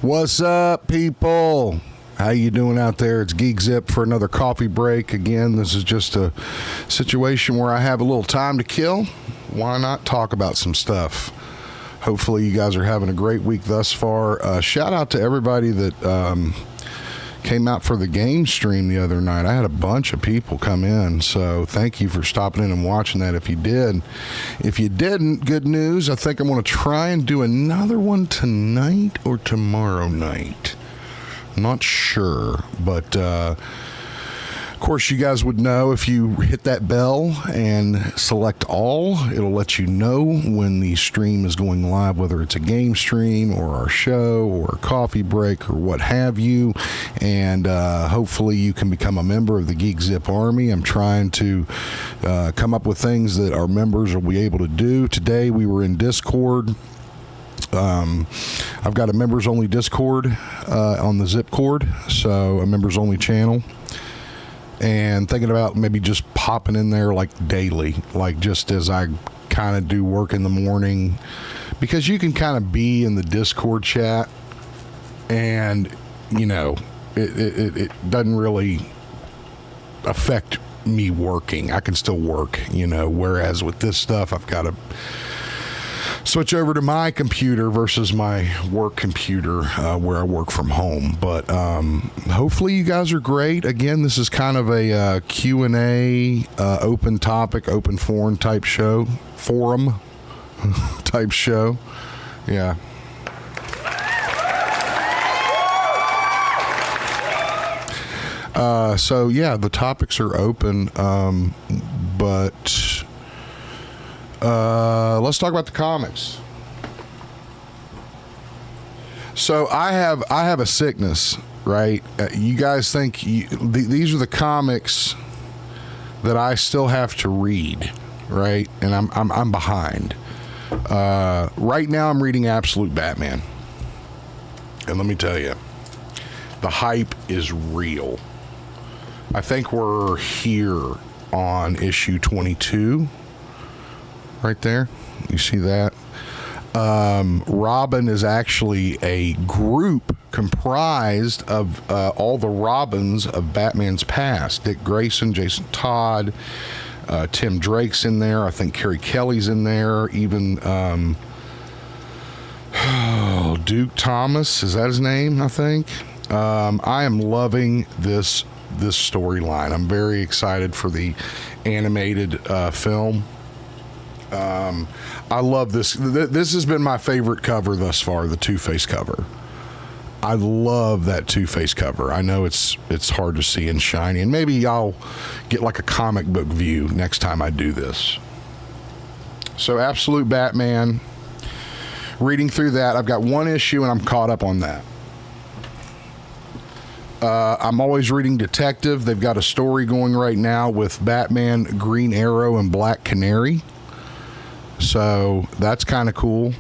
What's up, people? How you doing out there? It's GeekZip for another coffee break. Again, this is just a situation where I have a little time to kill. Why not talk about some stuff? Hopefully you guys are having a great week thus far. Shout out to everybody that came out for the game stream the other night. I had a bunch of people come in, so thank you for stopping in and watching that if you did. If you didn't, good news. I think I'm going to try and do another one tonight or tomorrow night. I'm not sure, but of course you guys would know if you hit that bell and select all. It'll let you know when the stream is going live, whether it's a game stream or our show or a coffee break or what have you. And hopefully you can become a member of the GeekZip Army. I'm trying to come up with things that our members will be able to do. Today we were in Discord. I've got a members only Discord on the Zipcord, so a members only channel. And thinking about maybe just popping in there like daily, like just as I kind of do work in the morning, because you can kind of be in the Discord chat and, you know, it doesn't really affect me working. I can still work, you know, whereas with this stuff, I've got to switch over to my computer versus my work computer where I work from home. But hopefully you guys are great. Again, this is kind of a Q&A, open topic, open forum type show. Forum type show. Yeah. So, yeah, the topics are open, but... let's talk about the comics. So I have a sickness, right? You guys think these are the comics that I still have to read, right? And I'm behind. Right now I'm reading Absolute Batman, and let me tell you, the hype is real. I think we're here on issue 22. Right there, you see that? Robin is actually a group comprised of all the Robins of Batman's past. Dick Grayson, Jason Todd, Tim Drake's in there. I think Carrie Kelly's in there. Even Duke Thomas, is that his name? I think. I am loving this storyline. I'm very excited for the animated film. I love this. This has been my favorite cover thus far, the Two-Face cover. I love that Two-Face cover. I know it's hard to see and shiny, and maybe I'll get like a comic book view next time I do this. So Absolute Batman, reading through that. I've got one issue and I'm caught up on that. I'm always reading Detective. They've got a story going right now with Batman, Green Arrow, and Black Canary. So that's kind of cool.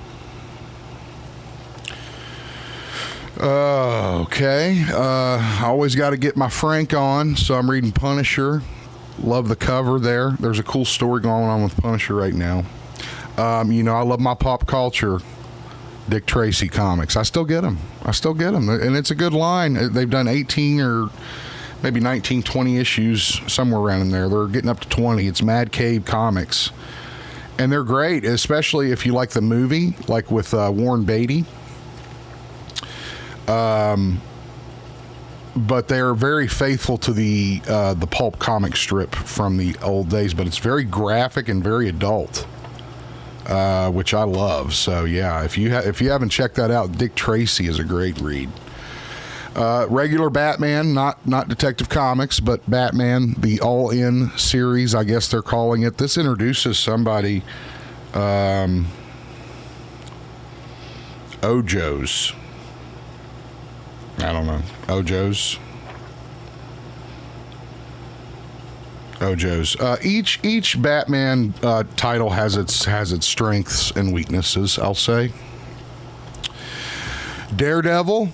Okay. I always got to get my Frank on, so I'm reading Punisher. Love the cover there. There's a cool story going on with Punisher right now. You know, I love my pop culture Dick Tracy comics. I still get them. And it's a good line. They've done 18 or maybe 19, 20 issues, somewhere around in there. They're getting up to 20. It's Mad Cave Comics. And they're great, especially if you like the movie, like with Warren Beatty. But they're very faithful to the pulp comic strip from the old days. But it's very graphic and very adult, which I love. So yeah, if you haven't checked that out, Dick Tracy is a great read. Regular Batman, not Detective Comics, but Batman, the All-In series, I guess they're calling it. This introduces somebody, Ojo's. I don't know. Ojo's. Each Batman title has its strengths and weaknesses, I'll say. Daredevil.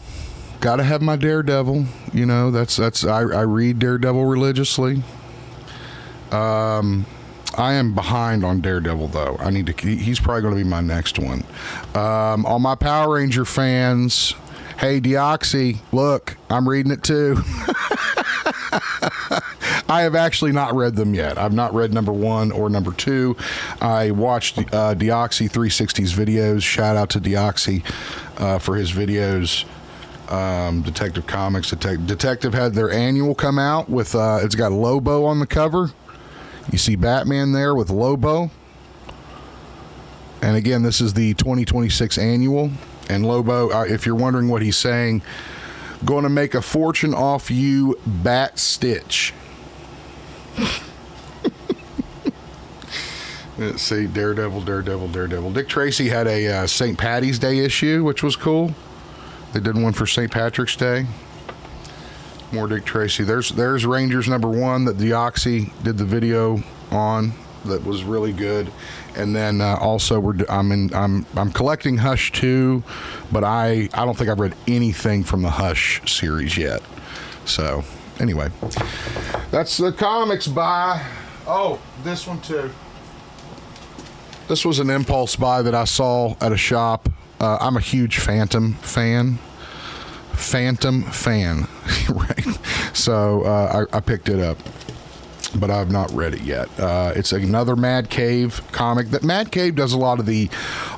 Gotta have my Daredevil, you know. I read Daredevil religiously. I am behind on Daredevil, though. He's probably going to be my next one. All my Power Ranger fans, Hey, Deoxy, look, I'm reading it too. I have actually not read them yet. I've not read number 1 or number 2. I watched Deoxy 360's videos. Shout out to Deoxy for his videos. Detective Comics. Detective had their annual come out with, it's got Lobo on the cover. You see Batman there with Lobo. And again, this is the 2026 annual. And Lobo, if you're wondering what he's saying, going to make a fortune off you, Bat Stitch. Let's see, Daredevil. Dick Tracy had a St. Patty's Day issue, which was cool. They did one for St. Patrick's Day. More Dick Tracy. There's Rangers number 1 that Deoxy did the video on. That was really good. And then also I'm collecting Hush 2, but I don't think I've read anything from the Hush series yet. So anyway, that's the comics buy. Oh, this one too. This was an impulse buy that I saw at a shop. I'm a huge Phantom fan, right? So I picked it up, but I've not read it yet. It's another Mad Cave comic. That Mad Cave does a lot of the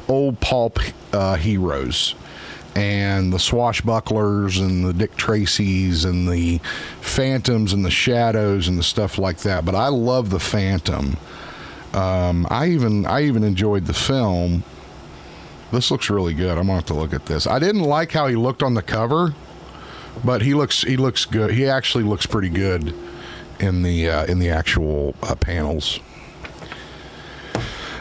old pulp heroes and the swashbucklers and the Dick Tracys and the Phantoms and the Shadows and the stuff like that. But I love the Phantom. I even enjoyed the film. This looks really good. I'm gonna have to look at this. I didn't like how he looked on the cover, but he looks good. He actually looks pretty good in the actual panels.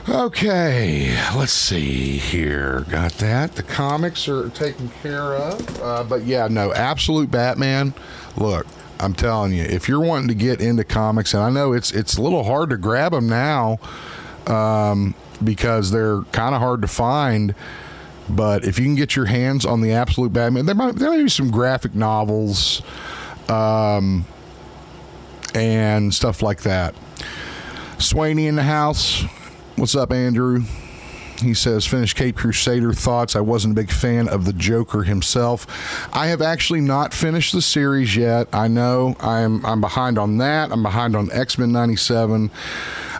Okay, let's see here. Got that. The comics are taken care of. But yeah, no, Absolute Batman. Look, I'm telling you, if you're wanting to get into comics, and I know it's a little hard to grab them now, because they're kind of hard to find. But if you can get your hands on the Absolute Batman, there might be some graphic novels, and stuff like that. Swaney in the house. What's up, Andrew? He says, finished Cape Crusader. Thoughts? I wasn't a big fan of the Joker himself. I have actually not finished the series yet. I know I'm behind on that. I'm behind on X-Men 97.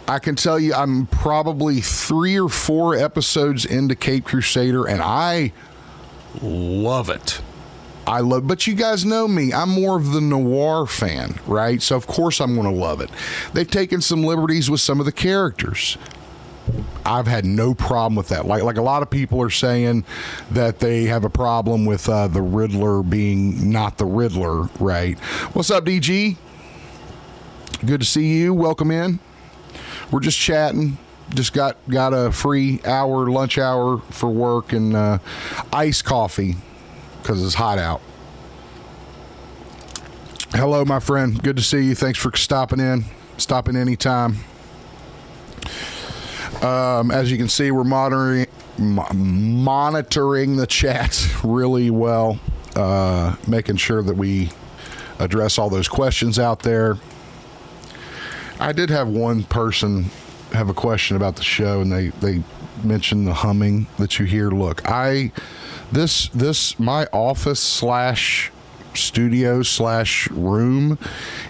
I can tell you I'm probably 3 or 4 episodes into Cape Crusader, and I love it. But you guys know me. I'm more of the noir fan, right? So of course I'm going to love it. They've taken some liberties with some of the characters. I've had no problem with that. Like a lot of people are saying that they have a problem with the Riddler being not the Riddler, right? What's up, DG? Good to see you. Welcome in. We're just chatting. Just got a free lunch hour for work, and iced coffee because it's hot out. Hello, my friend. Good to see you. Thanks for stopping in. Stopping anytime. As you can see, we're monitoring the chats really well, making sure that we address all those questions out there. I did have one person have a question about the show, and they mentioned the humming that you hear. Look, my office / studio / room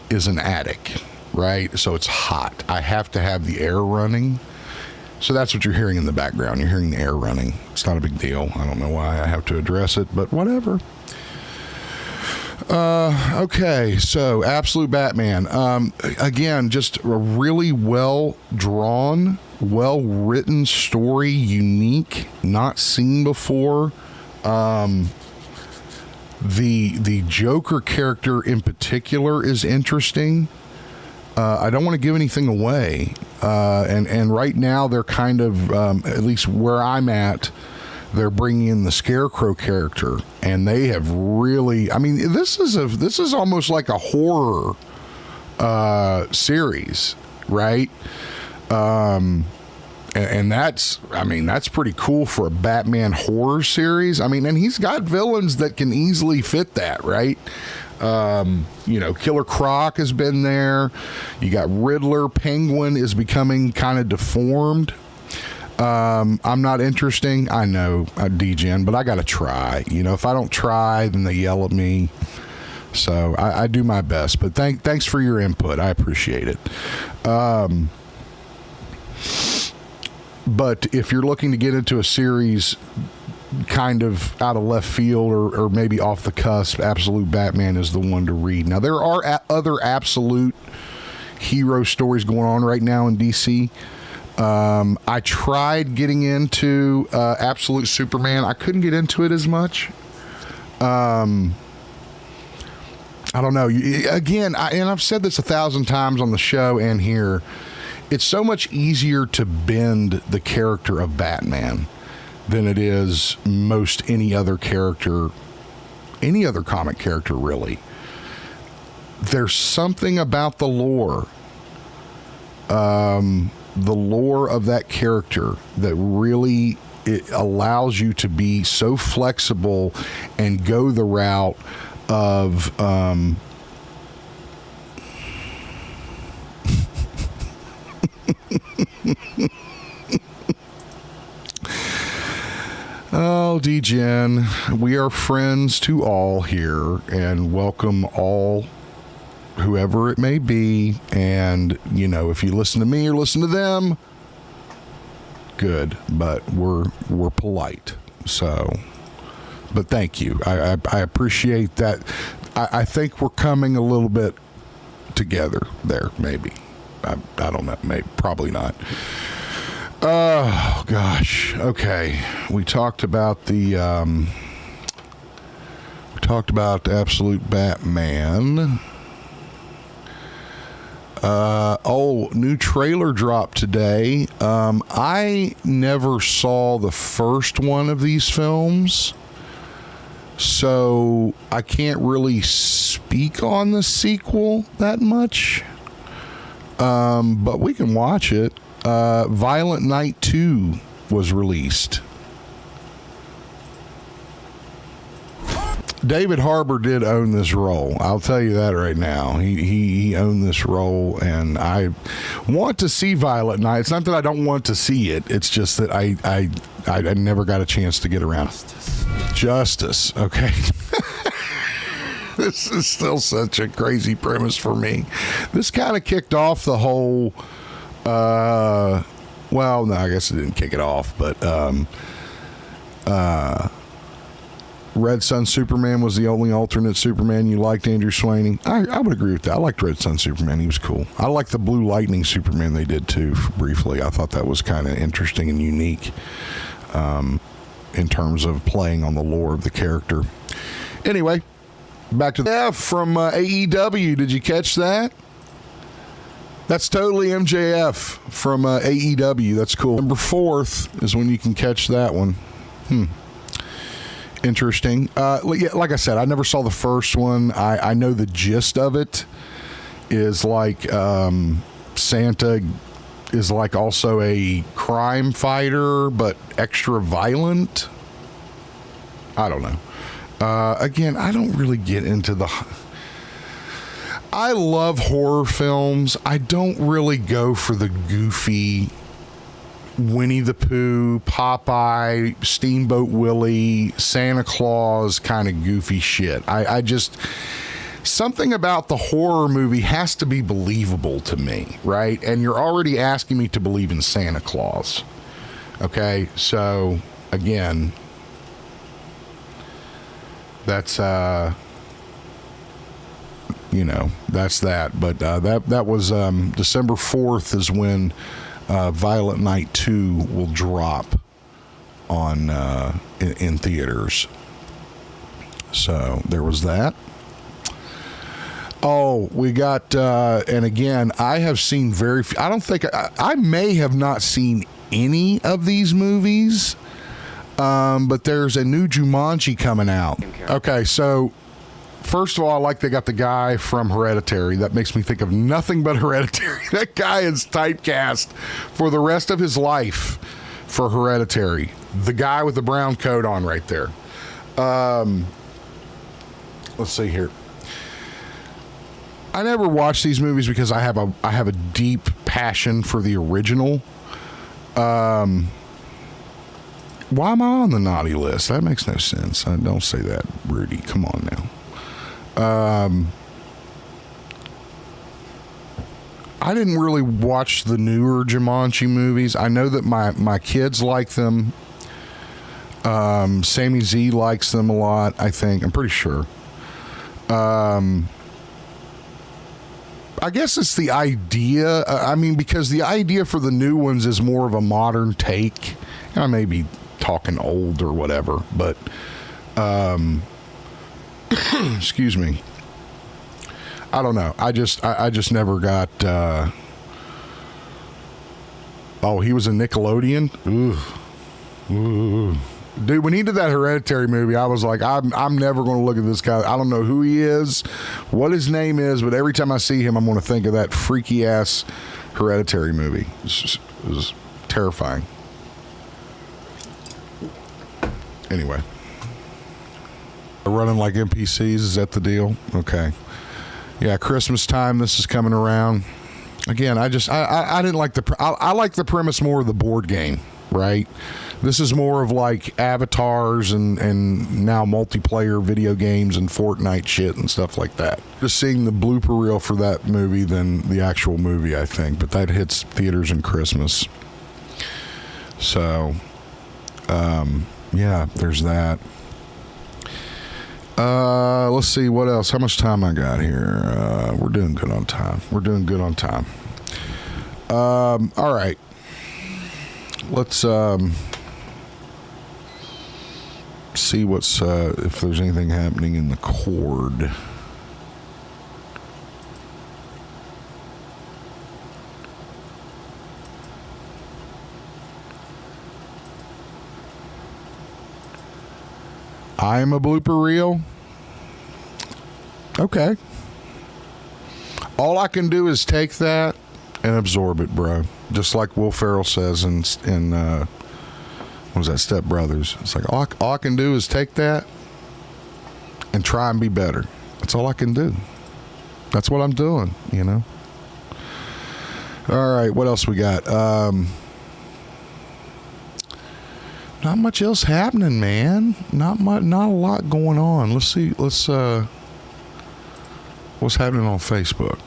is an attic, right? So it's hot. I have to have the air running. So that's what you're hearing in the background. You're hearing the air running. It's not a big deal. I don't know why I have to address it, but whatever. Okay, so Absolute Batman. Again, just a really well-drawn, well-written story, unique, not seen before. The Joker character in particular is interesting. I don't want to give anything away. And right now they're kind of, at least where I'm at, they're bringing in the Scarecrow character, and they have really, I mean, this is almost like a horror series, right? And that's pretty cool for a Batman horror series. I mean, and he's got villains that can easily fit that, right? Killer Croc has been there. You got Riddler. Penguin is becoming kind of deformed. I'm not interesting. I know, DGen, but I got to try. You know, if I don't try, then they yell at me. So I do my best. But thanks for your input. I appreciate it. But if you're looking to get into a series kind of out of left field or maybe off the cusp, Absolute Batman is the one to read. Now, there are other absolute hero stories going on right now in DC. I tried getting into Absolute Superman. I couldn't get into it as much. I don't know. Again, and I've said this 1,000 times on the show and here, it's so much easier to bend the character of Batman than it is most any other character, any other comic character, really. There's something about the lore of that character that really it allows you to be so flexible and go the route of oh, DGen, we are friends to all here and welcome all, whoever it may be. And, you know, if you listen to me or listen to them, good, but we're polite. So, but thank you. I appreciate that. I think we're coming a little bit together there, maybe. I don't know. Maybe, probably not. Oh, gosh. Okay. We talked about Absolute Batman. New trailer dropped today. I never saw the first one of these films, so I can't really speak on the sequel that much. But we can watch it. Violent Night 2 was released. David Harbour did own this role. I'll tell you that right now. He owned this role, and I want to see Violent Night. It's not that I don't want to see it. It's just that I never got a chance to get around. Justice. Okay. This is still such a crazy premise for me. This kind of kicked off the whole. Well, no, I guess it didn't kick it off, but Red Sun Superman was the only alternate Superman you liked, Andrew Swaney. I would agree with that. I liked Red Sun Superman. He was cool. I liked the Blue Lightning Superman they did too, briefly. I thought that was kind of interesting and unique in terms of playing on the lore of the character. Anyway, back to the from AEW. Did you catch that? That's totally MJF from AEW. That's cool. November 4th is when you can catch that one. Interesting. Like I said, I never saw the first one. I know the gist of it is like Santa is like also a crime fighter, but extra violent. I don't know. Again, I don't really get into the... I love horror films. I don't really go for the goofy Winnie the Pooh, Popeye, Steamboat Willie, Santa Claus kind of goofy shit. I just... Something about the horror movie has to be believable to me, right? And you're already asking me to believe in Santa Claus. Okay, so, again... That's that's that. But that was December 4th is when Violent Night 2 will drop on in theaters. So there was that. Oh, we got and again, I have seen very few. I don't think I may have not seen any of these movies. But there's a new Jumanji coming out. Okay, so first of all, I like they got the guy from Hereditary. That makes me think of nothing but Hereditary. That guy is typecast for the rest of his life for Hereditary. The guy with the brown coat on right there. Let's see here. I never watched these movies because I have a deep passion for the original. Why am I on the naughty list? That makes no sense. Don't say that, Rudy. Come on now. I didn't really watch the newer Jumanji movies. I know that my kids like them. Sammy Z likes them a lot, I think. I'm pretty sure. I guess it's the idea. I mean, because the idea for the new ones is more of a modern take. I may be talking old or whatever, but excuse me. I don't know. I just never got. Oh, he was a Nickelodeon. Ooh. Dude, when he did that Hereditary movie, I was like, I'm never going to look at this guy. I don't know who he is, what his name is, but every time I see him, I'm going to think of that freaky ass Hereditary movie. It was terrifying. Anyway, running like NPCs, is that the deal? Okay. Yeah, Christmas time. This is coming around. Again, I didn't like I like the premise more of the board game, right? This is more of like avatars and now multiplayer video games and Fortnite shit and stuff like that. Just seeing the blooper reel for that movie than the actual movie, I think. But that hits theaters in Christmas. So, yeah, there's that. Let's see what else. How much time I got here? We're doing good on time. All right. Let's see what's if there's anything happening in the cord. I'm a blooper reel. Okay. All I can do is take that and absorb it, bro. Just like Will Ferrell says in what was that, Step Brothers? It's like all I can do is take that and try and be better. That's all I can do. That's what I'm doing, you know. All right, what else we got? Not much else happening, man. Not a lot going on. Let's see. What's happening on Facebook?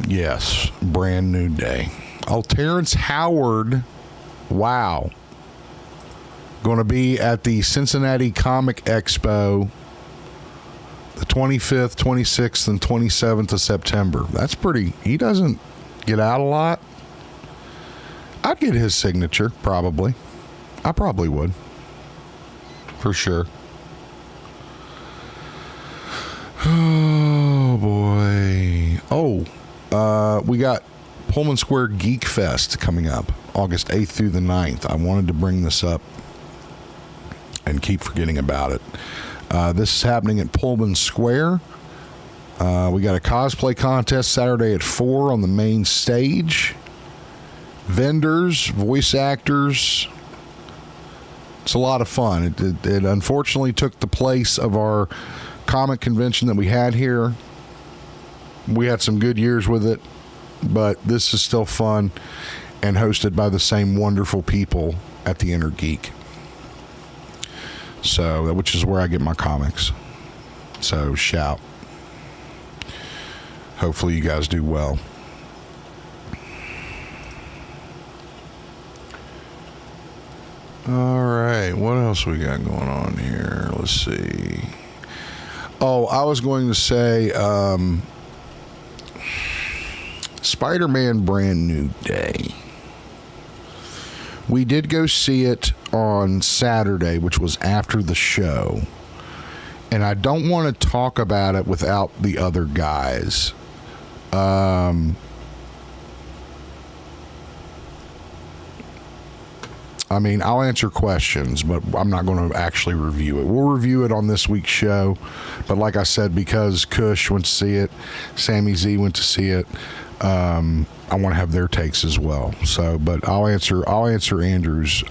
Yes, brand new day. Oh, Terrence Howard. Wow. Going to be at the Cincinnati Comic Expo the 25th, 26th, and 27th of September. That's pretty. He doesn't get out a lot. I'd get his signature, probably. I probably would. For sure. Oh, boy. Oh, we got Pullman Square Geek Fest coming up August 8th through the 9th. I wanted to bring this up and keep forgetting about it. This is happening at Pullman Square. We got a cosplay contest Saturday at 4 on the main stage. Vendors, voice actors. It's a lot of fun. It unfortunately took the place of our comic convention that we had here. We had some good years with it, but this is still fun and hosted by the same wonderful people at the Inner Geek. So, which is where I get my comics. So, shout. Hopefully you guys do well. All right, what else we got going on here? Let's see. Oh, I was going to say Spider-Man Brand New Day. We did go see it on Saturday, which was after the show. And I don't want to talk about it without the other guys. I mean, I'll answer questions, but I'm not going to actually review it. We'll review it on this week's show. But like I said, because Kush went to see it, Sammy Z went to see it, I want to have their takes as well. So, but I'll answer Andrew's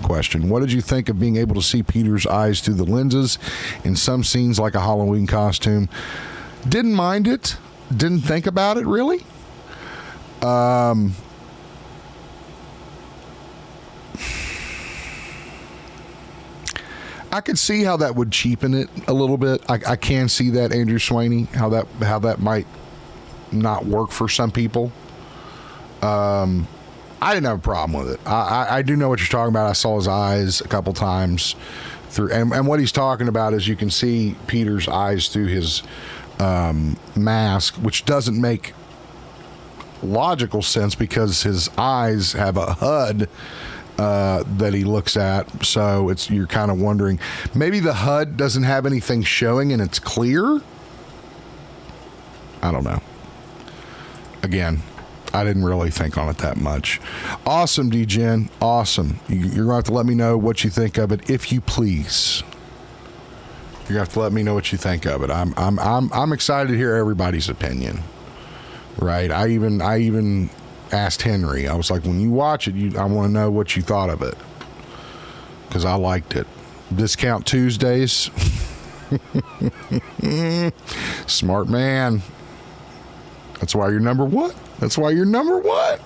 question. What did you think of being able to see Peter's eyes through the lenses in some scenes like a Halloween costume? Didn't mind it. Didn't think about it really. I could see how that would cheapen it a little bit. I can see that, Andrew Swaney, how that might not work for some people. I didn't have a problem with it. I do know what you're talking about. I saw his eyes a couple times through, and what he's talking about is you can see Peter's eyes through his mask, which doesn't make logical sense because his eyes have a HUD that he looks at, so you're kind of wondering maybe the HUD doesn't have anything showing and it's clear. I don't know. Again, I didn't really think on it that much. Awesome, D-Gen. Awesome. You're gonna have to let me know what you think of it, if you please. You're gonna have to let me know what you think of it. I'm excited to hear everybody's opinion. Right? I even asked Henry. I was like, when you watch it, I want to know what you thought of it, because I liked it. Discount Tuesdays. Smart man. That's why you're number one. That's why you're number one.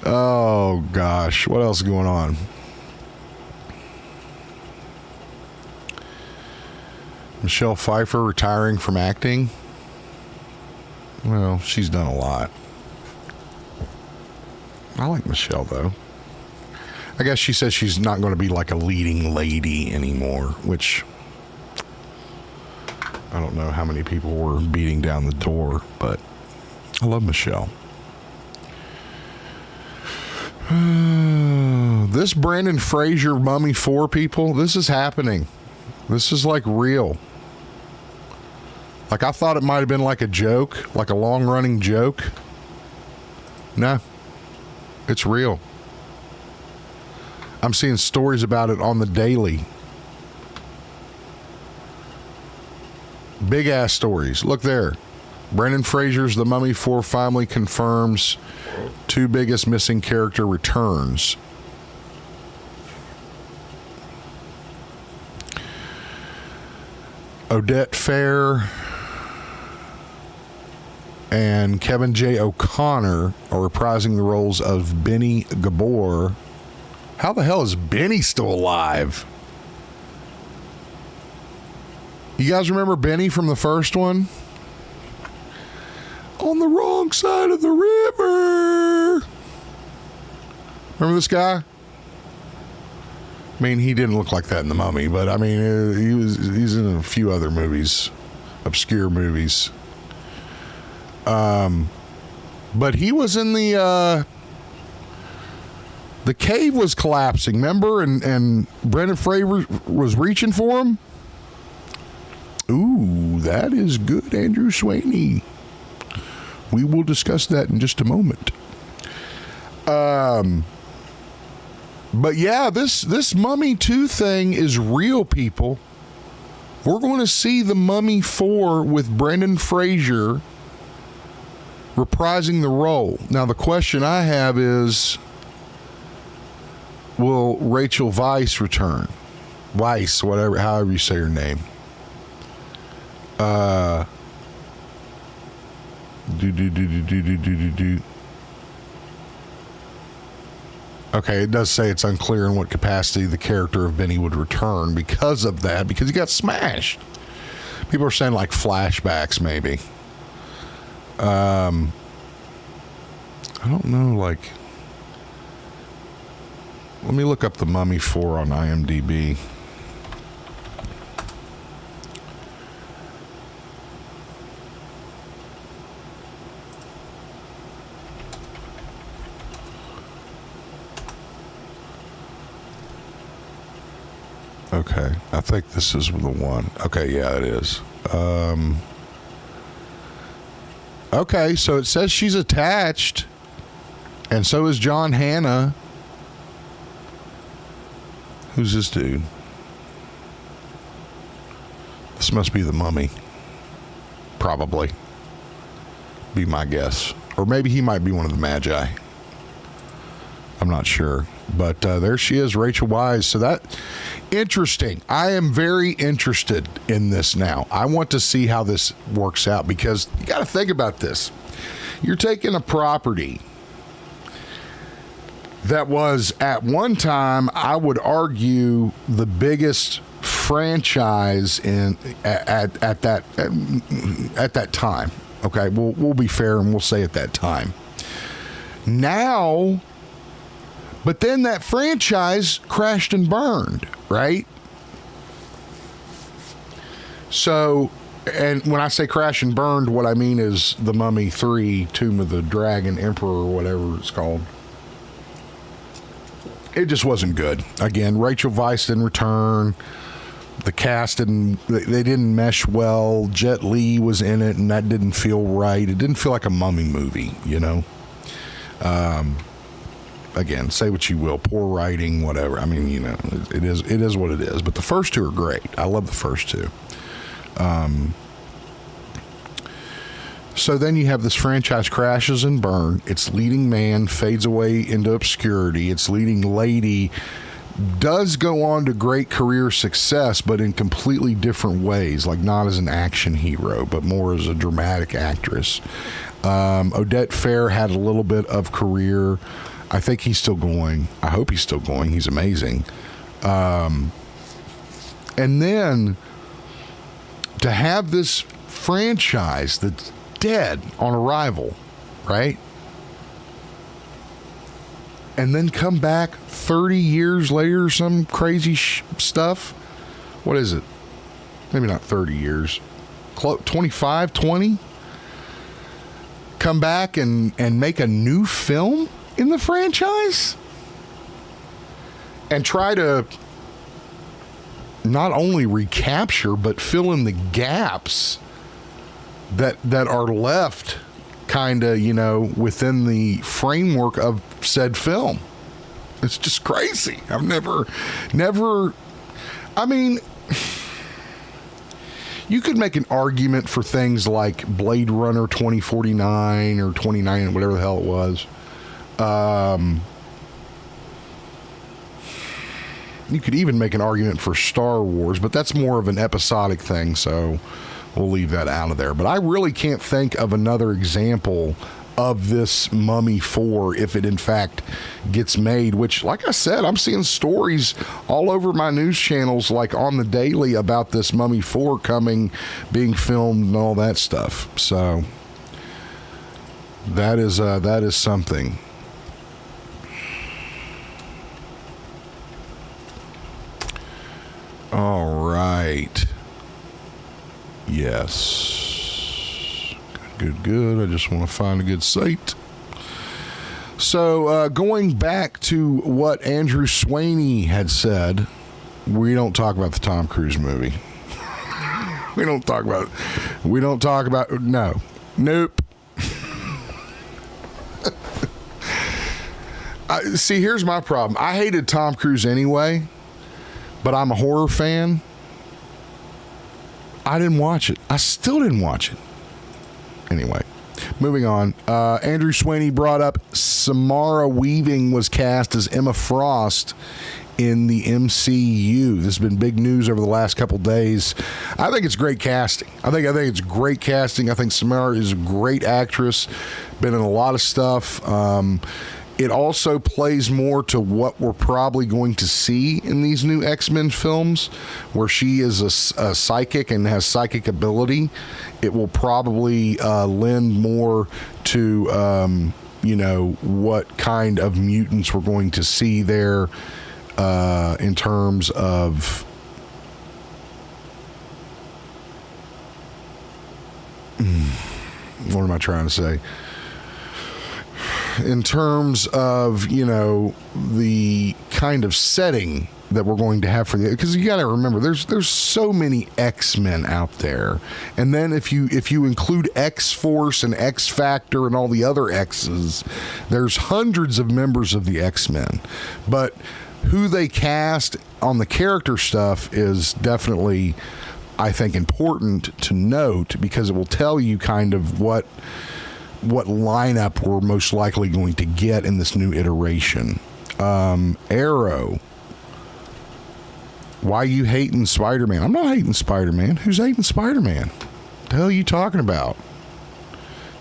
Oh gosh, what else is going on? Michelle Pfeiffer retiring from acting. Well, she's done a lot. I like Michelle, though. I guess she says she's not going to be like a leading lady anymore, which I don't know how many people were beating down the door, but I love Michelle. This Brendan Fraser Mummy 4, people, this is happening. This is like real. Like, I thought it might have been like a joke, like a long-running joke. No. It's real. I'm seeing stories about it on the daily. Big ass stories. Look there. Brendan Fraser's The Mummy 4 finally confirms 2 biggest missing character returns. Odette Fair and Kevin J. O'Connor are reprising the roles of Benny Gabor. How the hell is Benny still alive? You guys remember Benny from the first one? On the wrong side of the river. Remember this guy? I mean, he didn't look like that in The Mummy, but I mean, he's in a few other movies, obscure movies. But he was in the cave was collapsing, remember? And Brendan Fraser was reaching for him. Ooh, that is good, Andrew Swaney. We will discuss that in just a moment. But yeah, this Mummy 2 thing is real, people. We're going to see The Mummy 4 with Brendan Fraser reprising the role. Now, the question I have is, will Rachel Weisz return? Weisz, whatever, however you say her name. Okay, it does say it's unclear in what capacity the character of Benny would return because of that, because he got smashed. People are saying like flashbacks, maybe. I don't know, like, let me look up The Mummy 4 on IMDb. Okay, I think this is the one. Okay, yeah, it is. Okay, so it says she's attached, and so is John Hannah. Who's this dude? This must be The Mummy. Probably. Be my guess. Or maybe he might be one of the Magi. I'm not sure. But there she is, Rachel Weisz. So that, Interesting. I am very interested in this now. I want to see how this works out, because you got to think about this. You're taking a property that was at one time, I would argue, the biggest franchise at that time. Okay, we'll be fair and we'll say at that time. Now, but then that franchise crashed and burned, right? So, and when I say crash and burned, what I mean is The Mummy 3, Tomb of the Dragon Emperor, or whatever it's called. It just wasn't good. Again, Rachel Weisz didn't return. The cast they didn't mesh well. Jet Li was in it, and that didn't feel right. It didn't feel like a Mummy movie, you know? Again, say what you will, poor writing, whatever. I mean, you know, it is what it is. But the first two are great. I love the first two. So then you have this franchise crashes and burn. Its leading man fades away into obscurity. Its leading lady does go on to great career success, but in completely different ways, like not as an action hero, but more as a dramatic actress. Odette Fair had a little bit of career. I think he's still going. I hope he's still going. He's amazing. And then to have this franchise that's dead on arrival, right? And then come back 30 years later, some crazy stuff. What is it? Maybe not 30 years. 25, 20? Come back and make a new film in the franchise? And try to not only recapture, but fill in the gaps that are left kind of, you know, within the framework of said film. It's just crazy. I've never, I mean, you could make an argument for things like Blade Runner 2049 or 29, whatever the hell it was. You could even make an argument for Star Wars, but that's more of an episodic thing, so we'll leave that out of there. But I really can't think of another example of this Mummy 4 if it in fact gets made, which, like I said, I'm seeing stories all over my news channels, like on the daily, about this Mummy 4 coming, being filmed and all that stuff. So that is something. All right. Yes. Good. I just want to find a good site. So, going back to what Andrew Swaney had said, we don't talk about the Tom Cruise movie. We don't talk about it. No. Nope. See, here's my problem. I hated Tom Cruise anyway, but I'm a horror fan. I didn't watch it. I still didn't watch it. Anyway, moving on. Andrew Swaney brought up Samara Weaving was cast as Emma Frost in the MCU. This has been big news over the last couple days. I think it's great casting. I think it's great casting. I think Samara is a great actress. Been in a lot of stuff. It also plays more to what we're probably going to see in these new X-Men films, where she is a psychic and has psychic ability. It will probably lend more to, what kind of mutants we're going to see there in terms of... What am I trying to say? In terms of, the kind of setting that we're going to have for the, because you got to remember, there's so many X-Men out there, and then if you include X-Force and X-Factor and all the other X's, there's hundreds of members of the X-Men. But who they cast on the character stuff is definitely, I think, important to note, because it will tell you kind of what lineup we're most likely going to get in this new iteration. Arrow. Why you hating Spider-Man? I'm not hating Spider-Man. Who's hating Spider-Man? The hell are you talking about?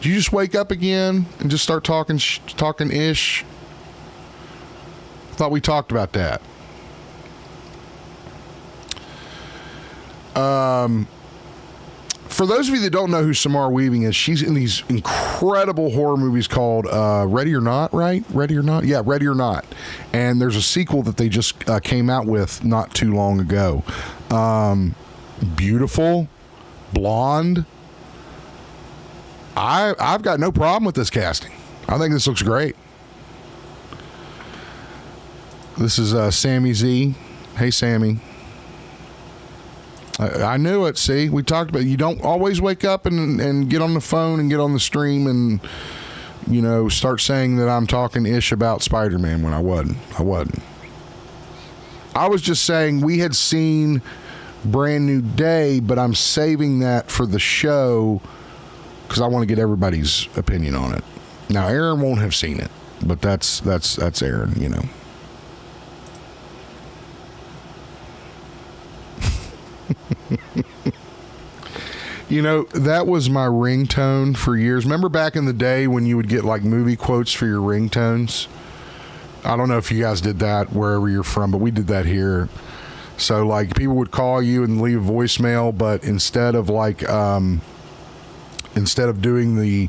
Did you just wake up again and just start talking ish? Thought we talked about that. For those of you that don't know who Samara Weaving is, she's in these incredible horror movies called Ready or Not, right? Ready or Not? Yeah, Ready or Not. And there's a sequel that they just came out with not too long ago. Beautiful, blonde. I've got no problem with this casting. I think this looks great. This is Sammy Z. Hey, Sammy. I knew it. See, we talked about it. You don't always wake up and get on the phone and get on the stream and, start saying that I'm talking ish about Spider-Man when I wasn't. I was just saying we had seen Brand New Day, but I'm saving that for the show because I want to get everybody's opinion on it. Now, Aaron won't have seen it, but that's Aaron, that was my ringtone for years. Remember back in the day when you would get like movie quotes for your ringtones? I don't know if you guys did that wherever you're from, but we did that here. So like people would call you and leave a voicemail, but instead of doing the,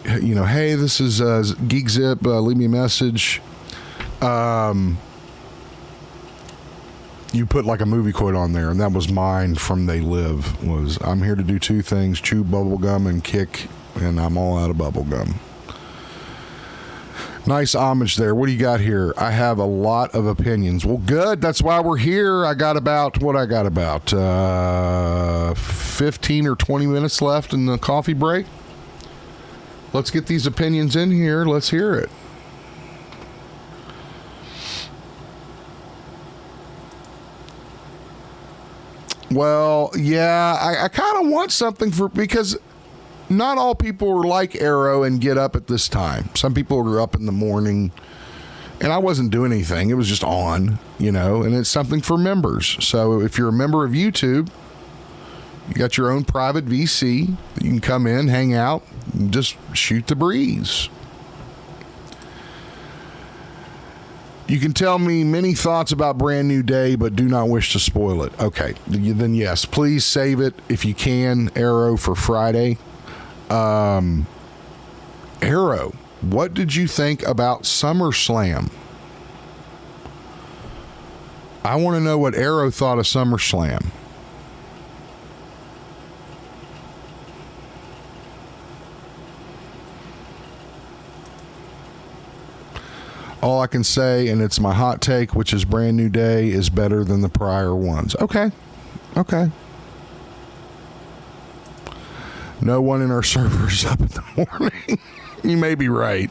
hey, this is GeekZip, leave me a message. You put like a movie quote on there, and that was mine from They Live, was I'm here to do two things, chew bubble gum and kick, and I'm all out of bubble gum. Nice homage there. What do you got here? I have a lot of opinions. Well, good. That's why we're here. I got about 15 or 20 minutes left in the coffee break. Let's get these opinions in here. Let's hear it. Well, yeah, I kind of want something because not all people are like Arrow and get up at this time. Some people are up in the morning, and I wasn't doing anything. It was just on, and it's something for members. So if you're a member of YouTube, you got your own private VC. You can come in, hang out, and just shoot the breeze. You can tell me many thoughts about Brand New Day, but do not wish to spoil it. Okay, then yes, please save it if you can, Arrow, for Friday. Arrow, what did you think about SummerSlam? I want to know what Arrow thought of SummerSlam. All I can say, and it's my hot take, which is Brand New Day is better than the prior ones. Okay. No one in our servers up in the morning. You may be right.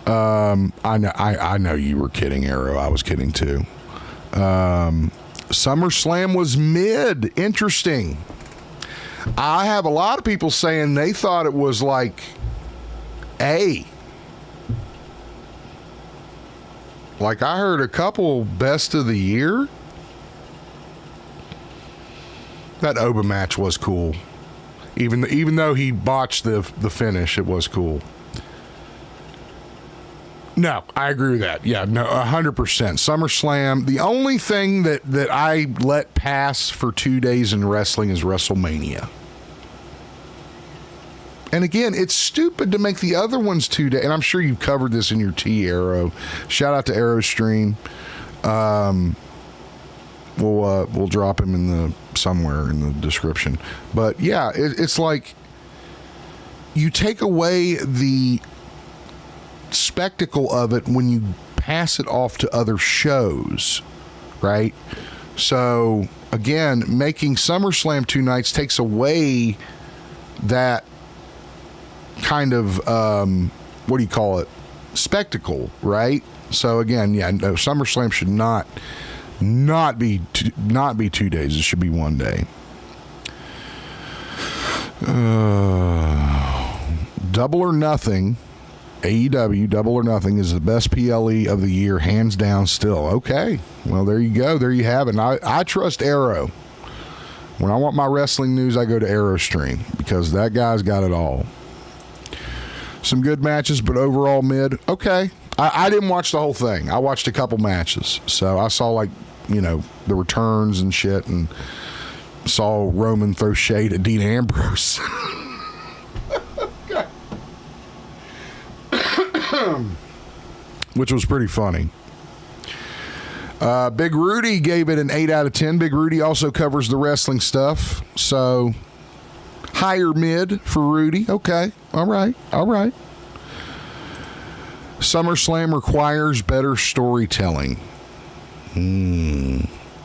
I know you were kidding, Arrow. I was kidding too. SummerSlam was mid. Interesting. I have a lot of people saying they thought it was like A. Like I heard a couple best of the year. That Oba match was cool. Even though he botched the finish, it was cool. No, I agree with that. Yeah, no, 100%. SummerSlam, the only thing that I let pass for 2 days in wrestling is WrestleMania. And again, it's stupid to make the other ones 2 days. And I'm sure you've covered this in your T, Arrow. Shout out to Arrow Stream. We'll drop him in somewhere in the description. But yeah, it's like you take away the spectacle of it when you pass it off to other shows, right? So again, making SummerSlam 2 nights takes away that kind of what do you call it, spectacle, right? So again, yeah, no, SummerSlam should not be 2 days. It should be 1 day. Double or Nothing AEW Double or Nothing is the best PLE of the year, hands down still. Okay. Well, there you go. There you have it. And I trust Arrow. When I want my wrestling news, I go to ArrowStream because that guy's got it all. Some good matches, but overall mid. Okay. I didn't watch the whole thing. I watched a couple matches. So I saw, like, you know, the returns and shit, and saw Roman throw shade at Dean Ambrose. Which was pretty funny. Big Rudy gave it an 8 out of 10. Big Rudy also covers the wrestling stuff. So, higher mid for Rudy. Okay. All right. SummerSlam requires better storytelling.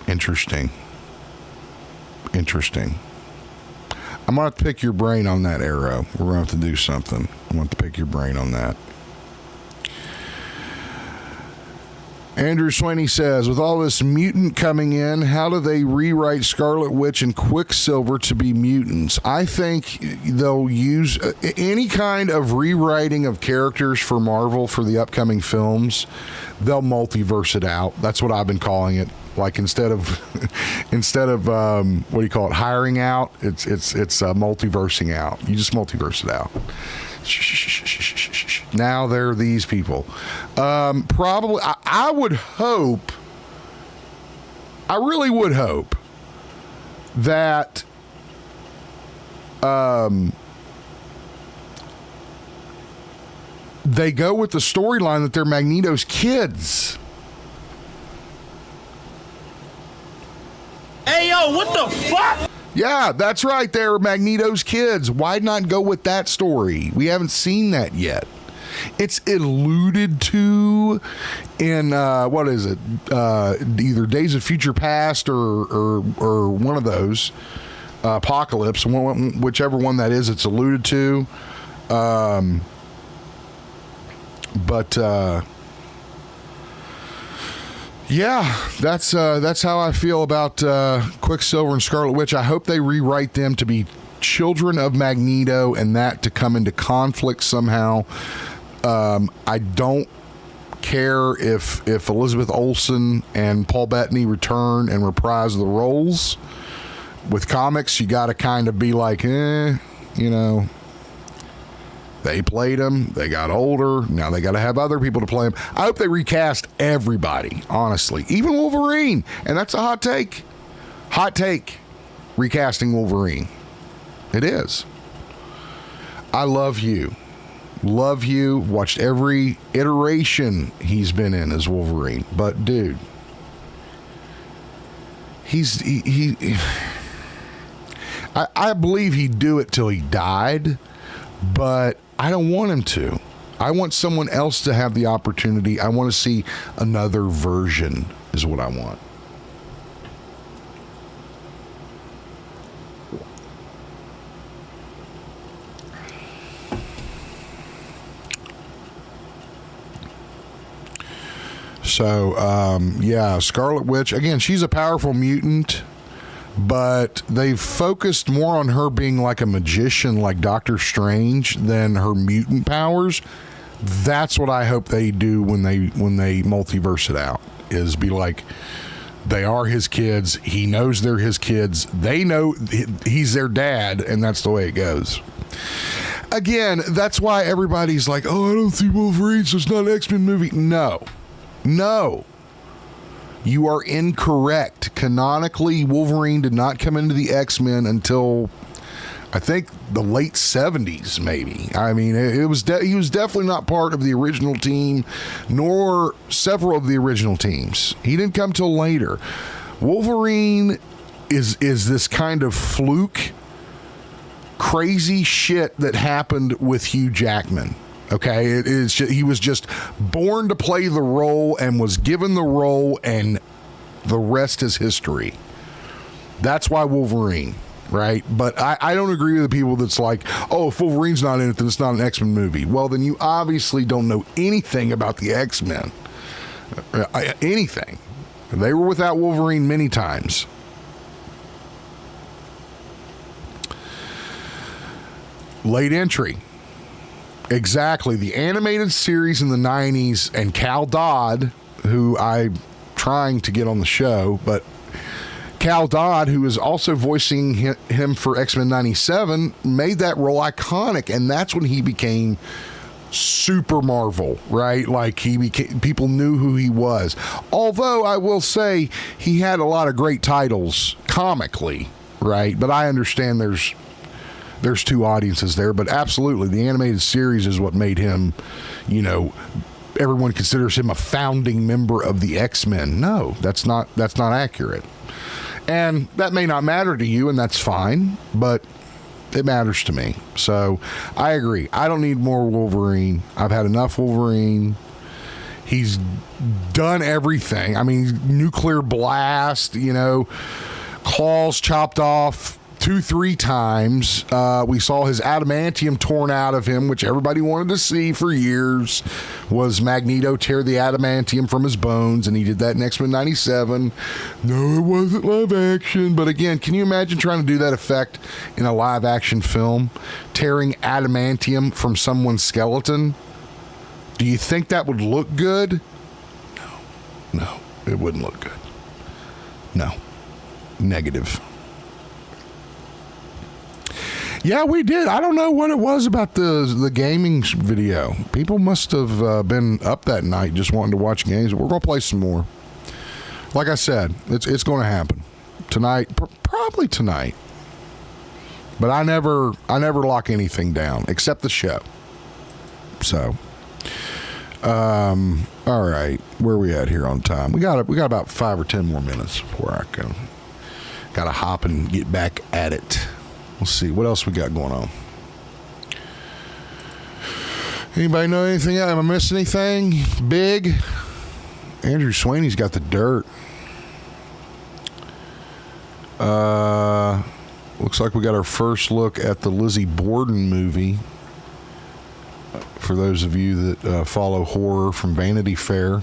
Interesting. I'm going to have to pick your brain on that, Arrow. We're going to have to do something. I want to pick your brain on that. Andrew Sweeney says, with all this mutant coming in, how do they rewrite Scarlet Witch and Quicksilver to be mutants? I think they'll use any kind of rewriting of characters for Marvel for the upcoming films. They'll multiverse it out. That's what I've been calling it. Like instead of what do you call it, hiring out, it's multiversing out. You just multiverse it out. Now there are these people. Probably, I would hope, I really would hope that they go with the storyline that they're Magneto's kids. Hey, yo, what the fuck? Yeah, that's right. They're Magneto's kids. Why not go with that story? We haven't seen that yet. It's alluded to in, what is it? Either Days of Future Past or one of those. Apocalypse, whichever one that is, it's alluded to. Yeah, that's how I feel about Quicksilver and Scarlet Witch. I hope they rewrite them to be children of Magneto and that to come into conflict somehow. I don't care if Elizabeth Olsen and Paul Bettany return and reprise the roles. With comics, you got to kind of be like, you know, they played them, they got older, now they got to have other people to play them. I hope they recast everybody, honestly. Even Wolverine, and that's a hot take. Hot take, recasting Wolverine. It is. I love you. Love you. Watched every iteration he's been in as Wolverine. But, dude, I believe he'd do it till he died, but I don't want him to. I want someone else to have the opportunity. I want to see another version is what I want. So, yeah, Scarlet Witch, again, she's a powerful mutant, but they've focused more on her being like a magician like Doctor Strange than her mutant powers. That's what I hope they do when they multiverse it out, is be like, they are his kids. He knows they're his kids. They know he's their dad, and that's the way it goes. Again, that's why everybody's like, oh, I don't see Wolverine, so it's not an X-Men movie. No. You are incorrect. Canonically, Wolverine did not come into the X-Men until, I think, the late 70s, maybe. I mean, he was definitely not part of the original team, nor several of the original teams. He didn't come till later. Wolverine is this kind of fluke, crazy shit that happened with Hugh Jackman. Okay, he was just born to play the role and was given the role, and the rest is history. That's why Wolverine, right? But I don't agree with the people that's like, oh, if Wolverine's not in it, then it's not an X-Men movie. Well, then you obviously don't know anything about the X-Men. Anything. They were without Wolverine many times. Late entry. Exactly. The animated series in the 90s, and Cal Dodd, who I'm trying to get on the show, but Cal Dodd, who is also voicing him for X-Men 97, made that role iconic, and that's when he became super Marvel, right? Like people knew who he was. Although I will say he had a lot of great titles comically, right? But I understand there's two audiences there, but absolutely the animated series is what made him, everyone considers him a founding member of the X-Men. No, that's not accurate. And that may not matter to you, and that's fine, but it matters to me. So I agree. I don't need more Wolverine. I've had enough Wolverine. He's done everything. I mean, nuclear blast, claws chopped off 2-3 times. We saw his adamantium torn out of him, which everybody wanted to see for years. Was Magneto tear the adamantium from his bones, and he did that in X-Men 97. No, it wasn't live action. But again, can you imagine trying to do that effect in a live action film? Tearing adamantium from someone's skeleton? Do you think that would look good? No, it wouldn't look good. No. Negative. Yeah, we did. I don't know what it was about the gaming video. People must have been up that night just wanting to watch games. We're going to play some more. Like I said, it's going to happen tonight, probably tonight. But I never lock anything down except the show. So, all right, where are we at here on time? We got about 5 or 10 more minutes before I can. Got to hop and get back at it. Let's see what else we got going on. Anybody know anything? Am I missing anything big? Andrew Sweeney's got the dirt. Looks like we got our first look at the Lizzie Borden movie. For those of you that follow horror from Vanity Fair.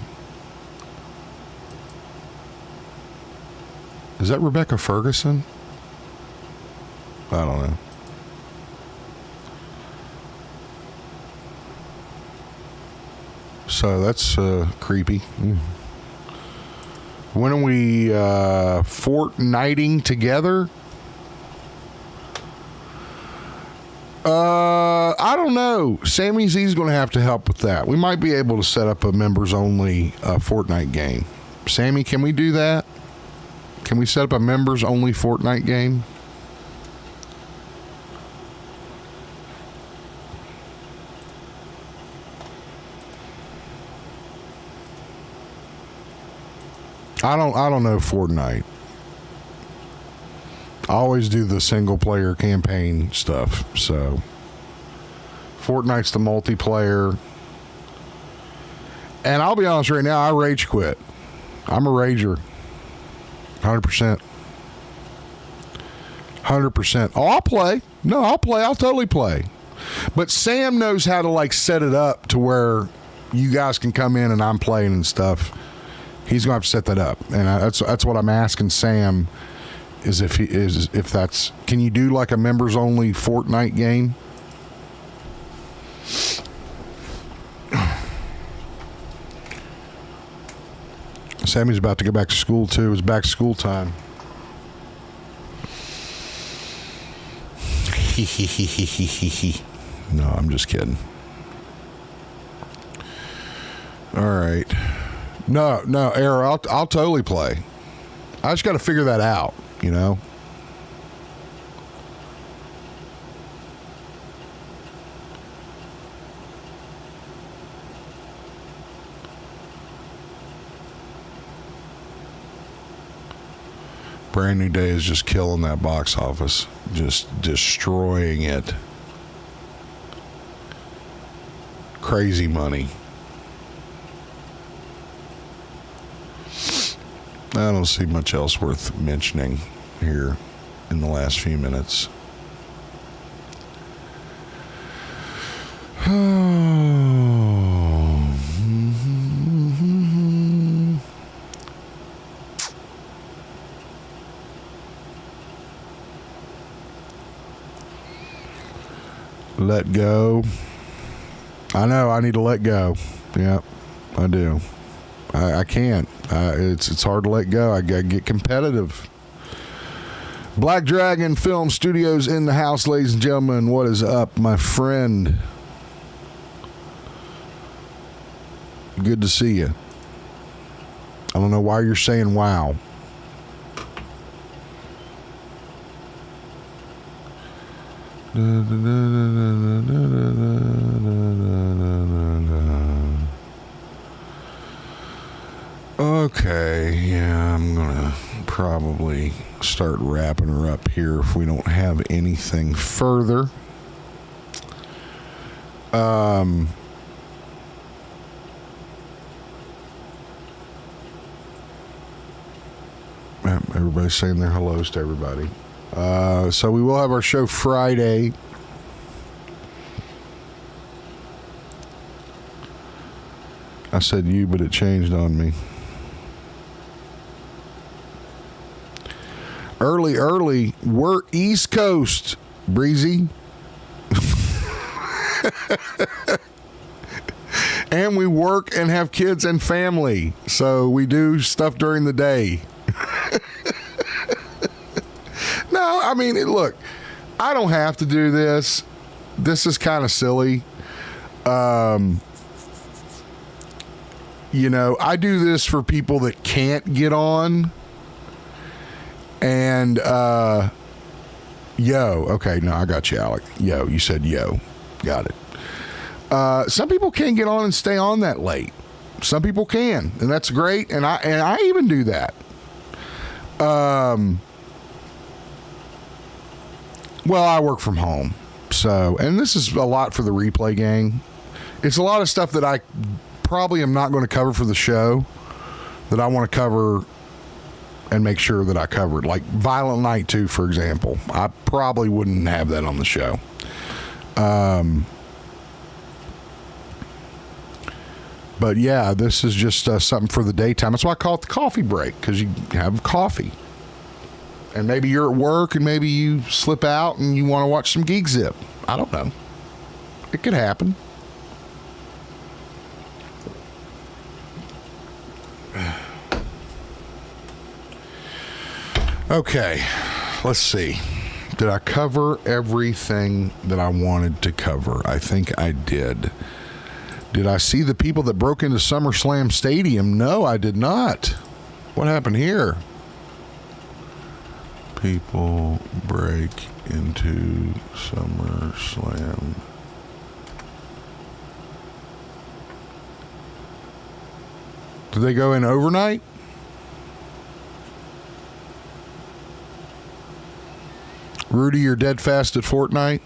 Is that Rebecca Ferguson? I don't know. So that's creepy. When are we fortnighting together? I don't know. Sammy Z's going to have to help with that. We might be able to set up a members-only Fortnite game. Sammy, can we do that? Can we set up a members-only Fortnite game? I don't know Fortnite. I always do the single player campaign stuff. So Fortnite's the multiplayer. And I'll be honest right now, I rage quit. I'm a rager. 100%. 100%. Oh, I'll play. No, I'll play. I'll totally play. But Sam knows how to set it up to where you guys can come in and I'm playing and stuff. He's going to have to set that up, and that's what I'm asking Sam. Is if that's, can you do like a members only Fortnite game? Sammy's about to go back to school too. It's back to school time. No, I'm just kidding. All right. No, Arrow, I'll totally play. I just got to figure that out, Brand New Day is just killing that box office, just destroying it. Crazy money. I don't see much else worth mentioning here in the last few minutes. Let go. I know. I need to let go. Yep, I do. I can't. It's hard to let go. I gotta get competitive. Black Dragon Film Studios in the house, ladies and gentlemen. What is up, my friend? Good to see you. I don't know why you're saying wow. Okay, yeah, I'm gonna probably start wrapping her up here if we don't have anything further. Everybody's saying their hellos to everybody. So we will have our show Friday. I said you, but it changed on me. Early. We're East Coast, Breezy. And we work and have kids and family. So we do stuff during the day. No, I mean, look, I don't have to do this. This is kind of silly. You know, I do this for people that can't get on. And, okay, no, I got you, Alec. You said yo. Got it. Some people can't get on and stay on that late. Some people can, and that's great. And I even do that. Well, I work from home. So, and this is a lot for the replay gang. It's a lot of stuff that I probably am not going to cover for the show that I want to cover and make sure that I cover it. Like Violent Night 2, for example. I probably wouldn't have that on the show. But yeah, this is just something for the daytime. That's why I call it the coffee break, because you have coffee. And maybe you're at work and maybe you slip out and you want to watch some GeekZip. I don't know. It could happen. Okay, let's see. Did I cover everything that I wanted to cover? I think I did. Did I see the people that broke into SummerSlam Stadium? No, I did not. What happened here? People break into SummerSlam. Did they go in overnight? Rudy, you're dead fast at Fortnite?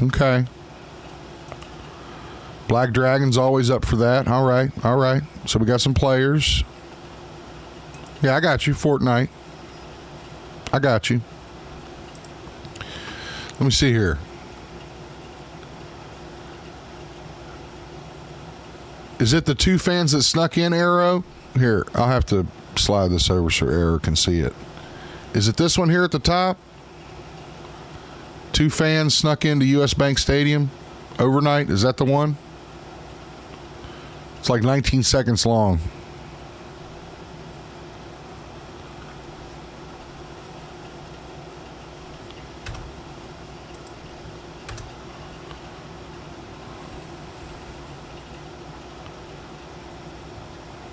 Okay. Black Dragon's always up for that. All right. So we got some players. Yeah, I got you. Fortnite. I got you. Let me see here. Is it the two fans that snuck in, Arrow? Here, I'll have to slide this over so Arrow can see it. Is it this one here at the top? Two fans snuck into US Bank Stadium overnight. Is that the one? It's like 19 seconds long.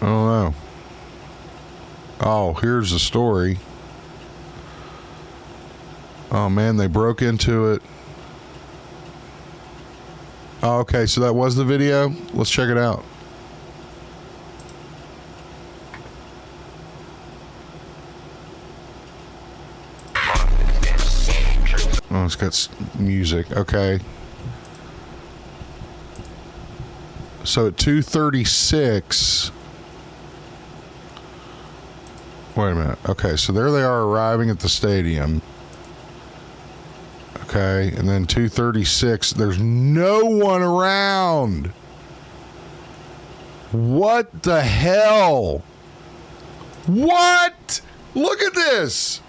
I don't know. Oh, here's the story. Oh, man, they broke into it. Oh, okay, so that was the video. Let's check it out. Oh, it's got music. Okay. So at 2:36. Wait a minute. Okay, so there they are arriving at the stadium. Okay, and then 2:36. There's no one around. What the hell? What? Look at this.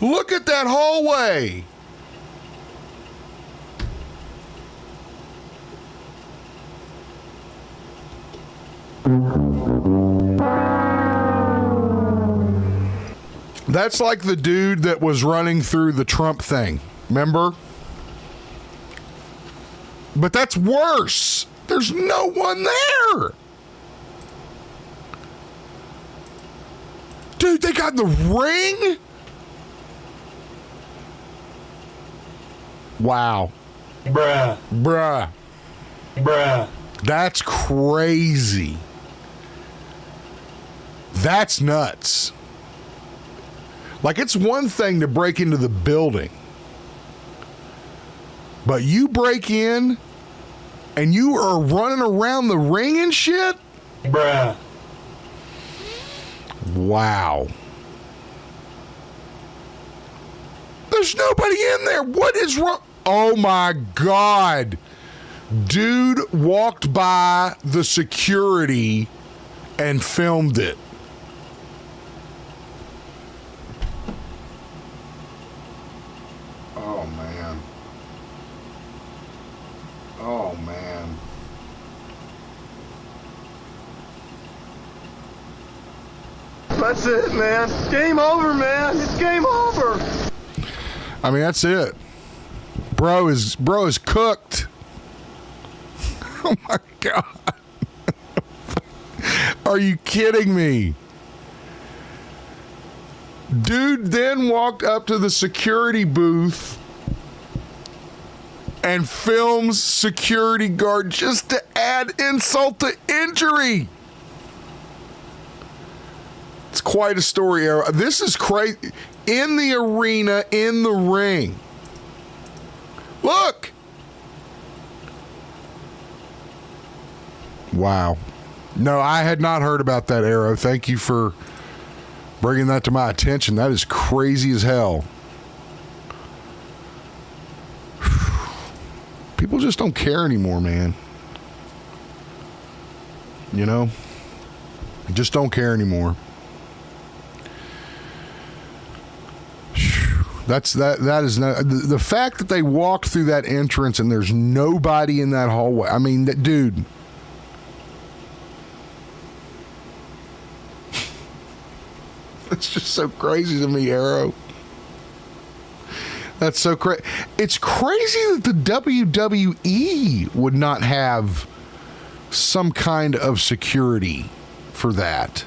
Look at that hallway. That's like the dude that was running through the Trump thing. Remember? But that's worse. There's no one there. Dude, they got the ring? Wow. Bruh. That's crazy. That's nuts. Like, it's one thing to break into the building, but you break in and you are running around the ring and shit? Wow. There's nobody in there. What is wrong? Oh my God. Dude walked by the security and filmed it. Oh man. Oh man. That's it, man. Game over, man. It's game over. I mean, that's it. Bro is cooked. Oh my God. Are you kidding me? Dude then walked up to the security booth and films security guard just to add insult to injury. It's quite a story, Arrow. This is crazy. In the arena, in the ring. Look. Wow. No, I had not heard about that, Arrow. Thank you for bringing that to my attention. That is crazy as hell. People just don't care anymore, man. You know? Just don't care anymore. That is not the fact that they walked through that entrance and there's nobody in that hallway. I mean, that dude. It's just so crazy to me, Arrow. That's so crazy. It's crazy that the WWE would not have some kind of security for that.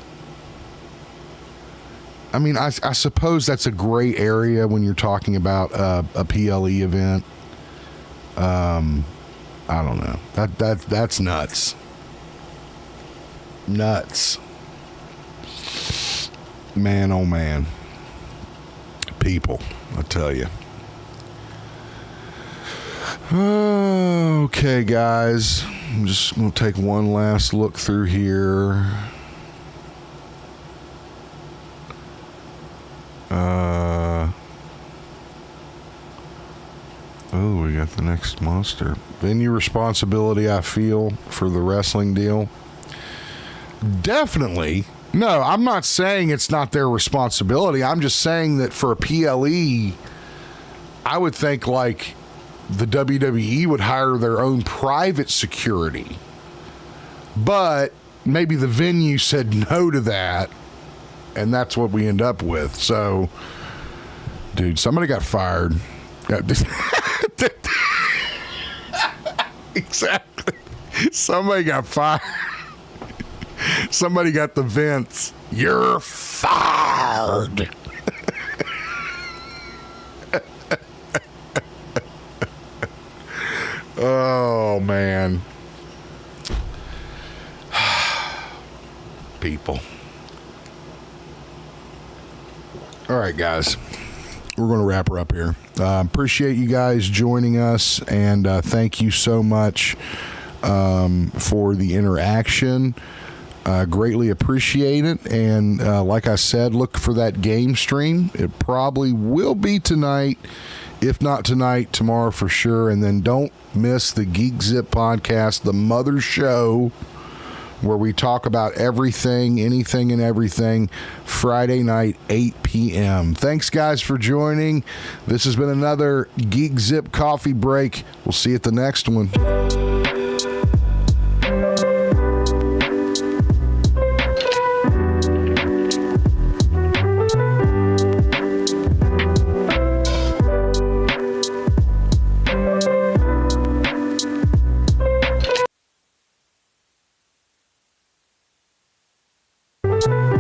I mean, I suppose that's a gray area when you're talking about a PLE event. I don't know. That's nuts. Nuts. Man, oh man. People, I tell you. Okay, guys. I'm just going to take one last look through here. Oh, we got the next monster. Venue responsibility, I feel, for the wrestling deal. Definitely. No, I'm not saying it's not their responsibility. I'm just saying that for a PLE, I would think like the WWE would hire their own private security. But maybe the venue said no to that, and that's what we end up with. So, dude, somebody got fired. Exactly. Somebody got fired. Somebody got the Vince. You're fired. Oh, man. People. All right, guys. We're going to wrap her up here. Appreciate you guys joining us, and thank you so much for the interaction. Greatly appreciate it, and like I said, look for that game stream. It probably will be tonight. If not tonight, tomorrow for sure. And then don't miss the GeekZip podcast, the mother show, where we talk about everything, anything and everything, Friday night, 8 p.m. Thanks, guys, for joining. This has been another GeekZip coffee break. We'll see you at the next one. Bye.